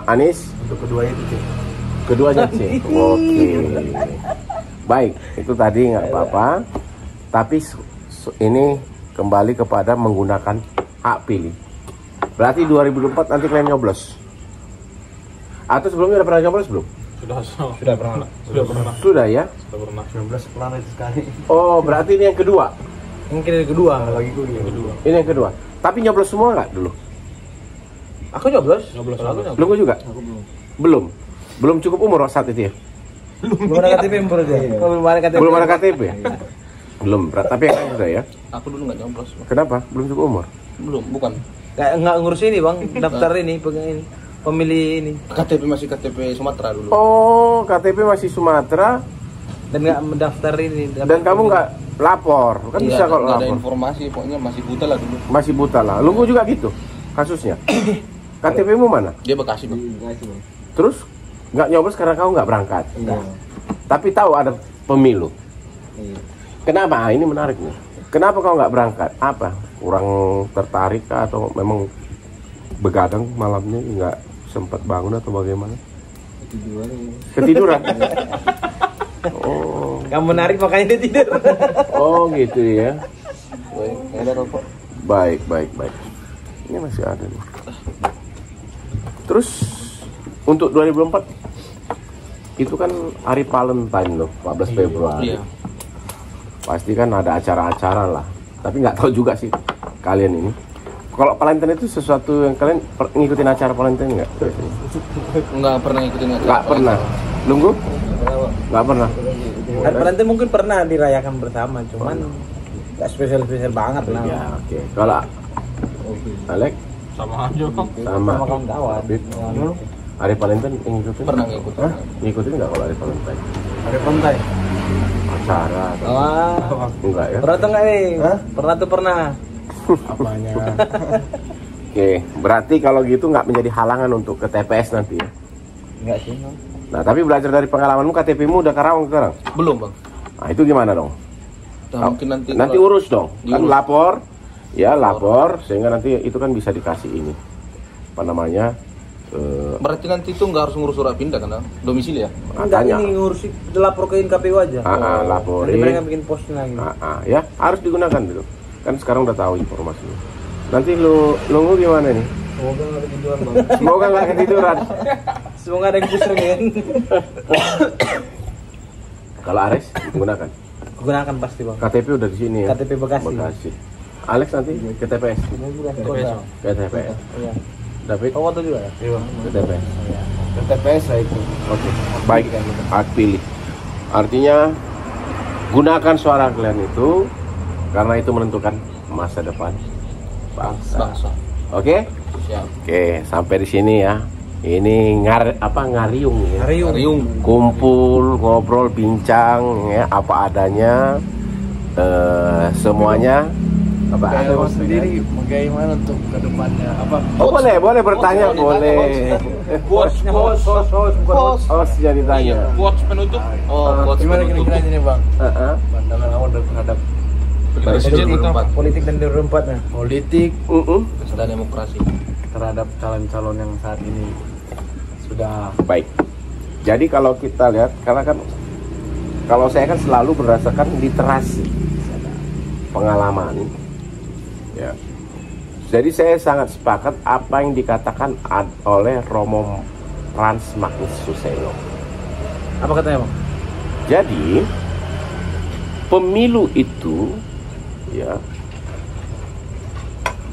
Anies Untuk kedua itu C. keduanya C. Oke. Baik, itu tadi nggak apa-apa. Tapi ini kembali kepada menggunakan hak pilih. Berarti 2024 nanti kalian nyoblos. Atau sebelumnya udah pernah nyoblos belum? Sudah pernah. Sudah ya? 19 sekolah itu sekali. Oh, berarti ini yang kedua. Mungkin yang kedua. Lagi gue yang kedua. Ini yang kedua. Tapi nyoblos semua nggak dulu? Aku nyoblos. Nyoblos. Lu juga? Belum. Belum cukup umur saat itu ya? Belum ada KTP menurut dia. Belum ada KTP. Belum ada KTP? Belum. Tapi yang lain udah ya? Aku dulu nggak nyoblos Bang. Kenapa? Belum cukup umur? Belum, bukan. Kayak nggak ngurus ini bang, daftar ini, pegang ini, pemilih ini, KTP masih KTP Sumatera dulu. Oh, KTP masih Sumatera dan nggak mendaftar ini. dan kamu nggak lapor. Kan Iya, bisa kalau nggak ada lapor. informasi, pokoknya masih buta lah dulu. Masih buta lah. Lu juga gitu kasusnya. KTP-mu mana? Dia Bekasi Bang. Terus nggak nyoblos karena kamu nggak berangkat. Enggak. Tapi tahu ada pemilu. Iya. Kenapa? Ini menarik nih. Kenapa kau nggak berangkat? Apa? Kurang tertarik kah atau memang begadang malamnya nggak sempat bangun atau bagaimana? Ketiduran. Oh, Yang menarik makanya dia tidur. oh gitu ya. Ada rokok. Baik. Ini masih ada nih. Terus untuk 2024 itu kan hari Valentine loh, 14 Februari. Iya. Pasti kan ada acara-acara lah. Tapi nggak tahu juga sih kalian ini. Kalau Valentine itu sesuatu yang kalian ngikutin acara Valentine nggak? Nggak pernah ngikutin acara. Nggak pernah. Nunggu? Nggak pernah. Hari Valentine mungkin pernah dirayakan bersama, cuman nggak spesial banget lah. Ya oke. Kalau Alex Sama aja bang. sama Sama kawan-kawan. David, hari Valentine yang ngikutin? Pernah ngikutin. Hah? Ngikutin nggak kalau hari Valentine? Ada pantai. Acara atau Wah, enggak ya? pernah tuh nggak nih? Hah? Pernah. Apanya? Oke, berarti kalau gitu nggak menjadi halangan untuk ke TPS nanti ya? Enggak sih. Bang. Nah, tapi belajar dari pengalamanmu, KTP-mu udah Karawang sekarang? Belum Bang. Nah, itu gimana dong? Nah, mungkin nanti. Nanti kalau- urus dong, kan Diurus. lapor, ya lapor, sehingga nanti itu kan bisa dikasih ini, apa namanya? Berarti nanti itu nggak harus ngurus surat pindah kan? Domisili ya? Enggak, Tanya. ini ngurus lapor ke KPU aja. Nanti Laporin. mereka bikin posnya lagi. Ya harus digunakan dulu. Kan sekarang udah tahu informasinya. Nanti lu nunggu gimana nih? Semoga nggak ketiduran bang. Semoga nggak ketiduran. Semoga ada yang pusing kan. Kalau Ares digunakan. Gunakan pasti bang. KTP udah di sini ya. KTP Bekasi. Alex nanti ke TPS. TPS. Ke TPS. Iya. David Oh, waktu juga ya? Iya. ke TPS. Ke TPS lah itu. Oke, baik. Hak pilih. Artinya gunakan suara kalian itu karena itu menentukan masa depan bangsa. Oke? Siap. Oke, sampai di sini ya. Ini ngariung ya. Riung. Kumpul, ngobrol, bincang ya apa adanya. Semuanya apa ada Mas sendiri bagaimana untuk ke depannya? Apa? Oh, boleh bertanya, boleh. Host jadi tanya. Quotes penutup. Quotes Gimana penutup. kira-kira ini Bang? Heeh. Pandangan awal terhadap Presiden atau Politik dan 2024 nya. politik, Pesta demokrasi. terhadap calon-calon yang saat ini sudah Baik. Jadi kalau kita lihat, karena kan kalau saya kan selalu berdasarkan literasi, pengalaman, ya. Jadi saya sangat sepakat apa yang dikatakan oleh Romo Frans Magnus Suseno. Apa katanya, Bang? Jadi pemilu itu, ya,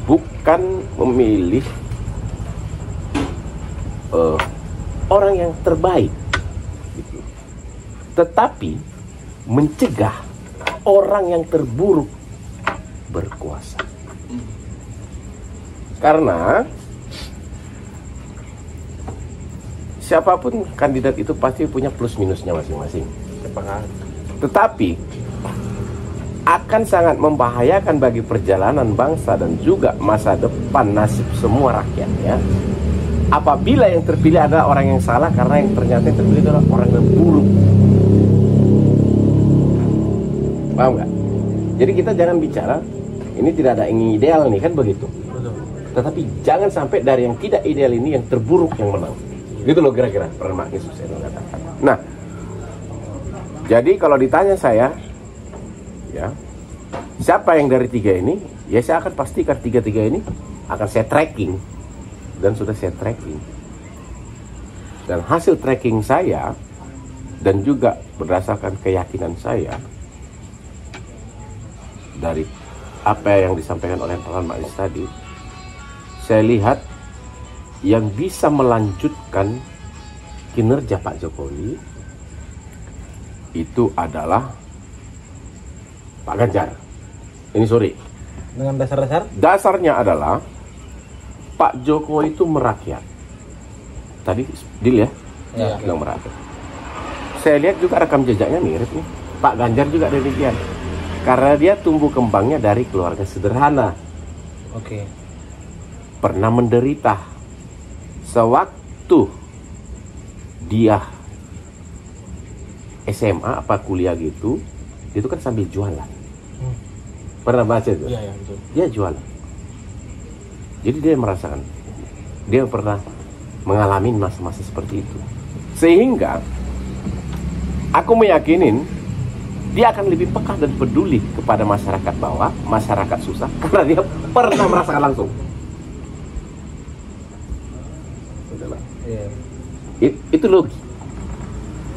bukan memilih orang yang terbaik, gitu. Tetapi mencegah orang yang terburuk berkuasa. Karena siapapun kandidat itu pasti punya plus minusnya masing-masing. Tetapi akan sangat membahayakan bagi perjalanan bangsa dan juga masa depan nasib semua rakyatnya apabila yang terpilih adalah orang yang salah, karena yang ternyata yang terpilih adalah orang yang buruk. Paham nggak? Jadi kita jangan bicara ini tidak ada yang ideal nih, kan begitu. Tetapi jangan sampai dari yang tidak ideal ini yang terburuk yang menang. Gitu loh kira-kira Romo Magnus Suseno katakan. Nah, jadi kalau ditanya saya, ya, siapa yang dari tiga ini? Ya saya akan pastikan tiga-tiga ini akan saya tracking. Dan sudah saya tracking. Dan hasil tracking saya dan juga berdasarkan keyakinan saya dari apa yang disampaikan oleh Pak Magnus tadi, saya lihat yang bisa melanjutkan kinerja Pak Jokowi itu adalah Pak Ganjar. Ini sorry. Dengan dasar-dasar? Dasarnya adalah Pak Jokowi itu merakyat. Tadi deal ya? Ya. Bilang merakyat. Saya lihat juga rekam jejaknya mirip nih. Pak Ganjar juga demikian. Karena dia tumbuh kembangnya dari keluarga sederhana. Oke. Pernah menderita. Sewaktu dia SMA apa kuliah gitu, itu kan sambil jualan. Pernah baca itu? Iya, betul. Dia jualan. Jadi dia merasakan, dia pernah mengalami masa-masa seperti itu. Sehingga aku meyakinin dia akan lebih peka dan peduli kepada masyarakat bawah, masyarakat susah, karena dia pernah merasakan langsung. Iya. Itu logis.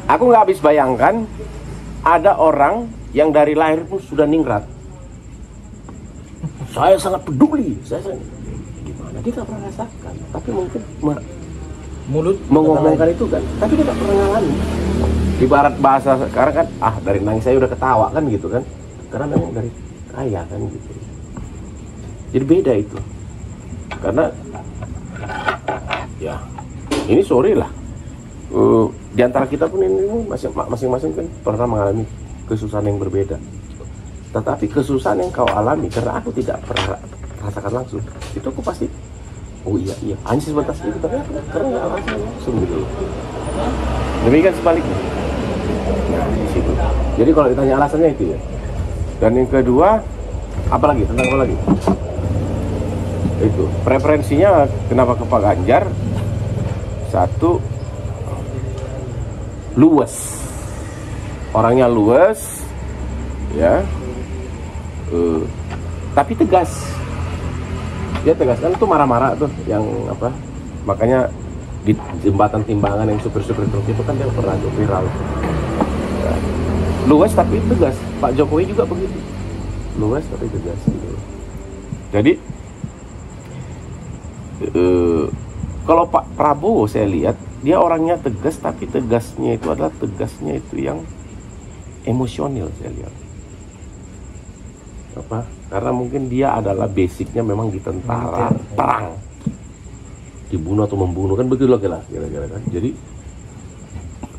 Aku nggak habis bayangkan ada orang yang dari lahir pun sudah ningrat. Saya sangat peduli, gimana dia nggak pernah rasakan, tapi mungkin Mulut mengomongkan itu kan, tapi dia nggak pernah ngalamin. Ibarat bahasa sekarang kan, dari nangis saya udah ketawa kan gitu kan, karena memang dari kaya kan gitu. Jadi beda itu, karena ya ini sorry lah, di antara kita pun ini masing-masing kan pernah mengalami kesusahan yang berbeda. Tetapi kesusahan yang kau alami karena aku tidak pernah rasakan langsung, itu aku pasti, oh iya hanya sebentar itu, tapi aku karena nggak rasakan langsung gitu loh. Demikian sebaliknya. Nah, di situ. Jadi kalau ditanya alasannya itu ya. Dan yang kedua, apa lagi? Tentang apa lagi? Itu preferensinya kenapa ke Pak Ganjar? Satu, luwes. Orangnya luwes, ya. Tapi tegas. Dia tegas kan, itu marah-marah tuh yang apa? Makanya di jembatan Timbangan yang supir-supir truk itu kan dia pernah viral. Ya. Luwes tapi tegas. Pak Jokowi juga begitu. Luwes tapi tegas gitu. Jadi kalau Pak Prabowo saya lihat dia orangnya tegas, tapi tegasnya itu adalah tegasnya itu yang emosional saya lihat. Apa? Karena mungkin dia adalah basicnya memang di tentara perang, dibunuh atau membunuh kan begitu loh kira-kira kan. Jadi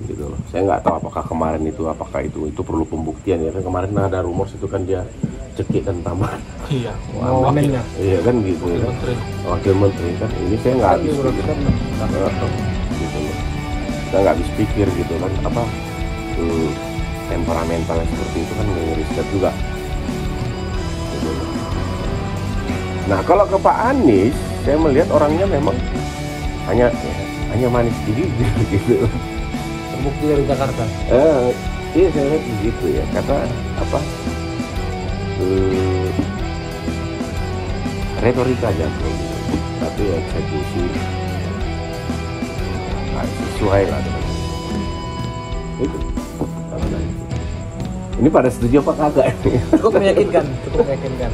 gitu loh. Saya nggak tahu apakah kemarin itu itu perlu pembuktian ya kan. Kemarin ada rumor itu kan dia cekik dan tamat. Iya. Wamennya. Iya kan gitu ya. Wakil Menteri kan. Ini saya nggak habis pikir. Gitu loh. Saya nggak habis pikir gitu kan apa temperamentalnya seperti itu kan ngeri juga. Gitu loh. Nah kalau ke Pak Anies saya melihat orangnya memang hanya manis gigi gitu. Terbukti dari Jakarta. Iya saya lihat begitu ya. Kata apa? Retorika aja gitu. Tapi eksekusi sesuai lah dengan itu. Ini pada setuju apa kagak? Cukup meyakinkan.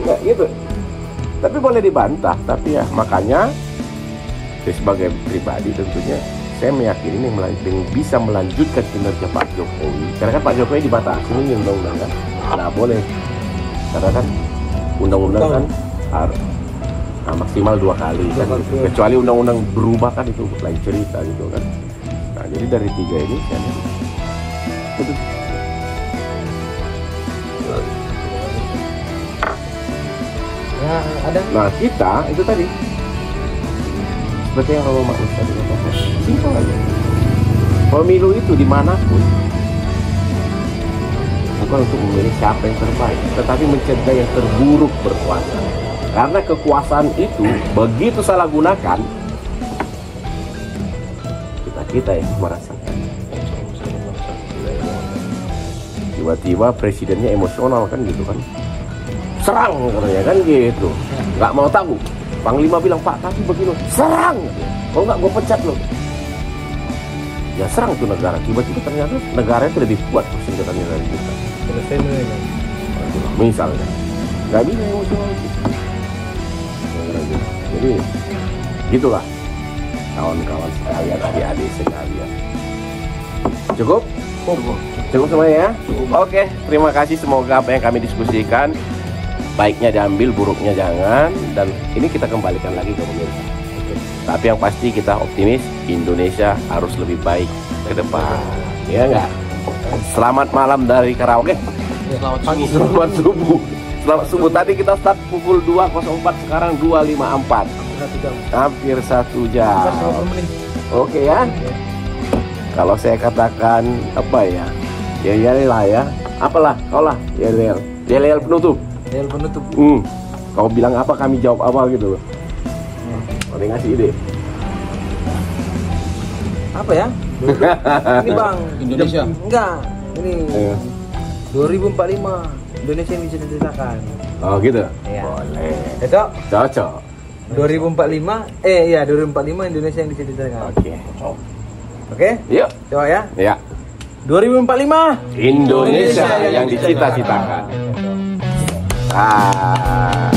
Nggak gitu. Tapi boleh dibantah. Tapi ya makanya saya sebagai pribadi tentunya saya meyakini yang bisa melanjutkan kinerja Pak Jokowi. Karena kan Pak Jokowi dibatasi ini undang-undang kan. Nah boleh. Karena kan undang-undang kan harus maksimal 2 kali kan gitu. Kecuali undang-undang berubah kan itu lain cerita gitu kan. Nah jadi dari 3 ini saya betul. Ya, ada. Nah kita itu tadi seperti yang Romo Magnus tadi katakan, simpel aja. Pemilu itu dimanapun bukan untuk memilih siapa yang terbaik, tetapi mencegah yang terburuk berkuasa. Karena kekuasaan itu begitu salah gunakan, kita yang merasakan. Tiba-tiba presidennya emosional kan gitu kan, serang katanya kan gitu, nggak mau tahu. Panglima bilang, Pak tapi begini, serang. Kalau nggak gue pecat loh. Ya serang tuh negara. Tiba-tiba ternyata negaranya itu lebih kuat senjatanya dari kita. Misalnya, nggak bisa emosional gitu. Jadi gitulah kawan-kawan sekalian, adik-adik sekalian. Cukup? Cukup semuanya ya? Oke, terima kasih. Semoga apa yang kami diskusikan baiknya diambil, buruknya jangan. Dan ini kita kembalikan lagi ke pemirsa. Tapi yang pasti kita optimis Indonesia harus lebih baik ke depan. Ya enggak? Selamat malam dari Karaoke. Selamat pagi. Selamat subuh. Selamat subuh. Tadi kita start pukul 2.04, sekarang 2.54. Hampir 1 jam. Oke ya. Kalau saya katakan apa ya? Ya lah ya. Apalah, kau lah. Yel penutup. Yel penutup. Kau bilang apa, kami jawab apa gitu loh. Kau ngasih ide. Apa ya? Ini Bang. Indonesia. Enggak. Ini 2045 Indonesia yang dicita-citakan. Oh gitu. Iya. Boleh. Itu Cocok. 2045 2045 Indonesia yang dicita-citakan. Oke? Yuk. Coba ya. Ya. 2045 Indonesia yang dicita-citakan. Ah.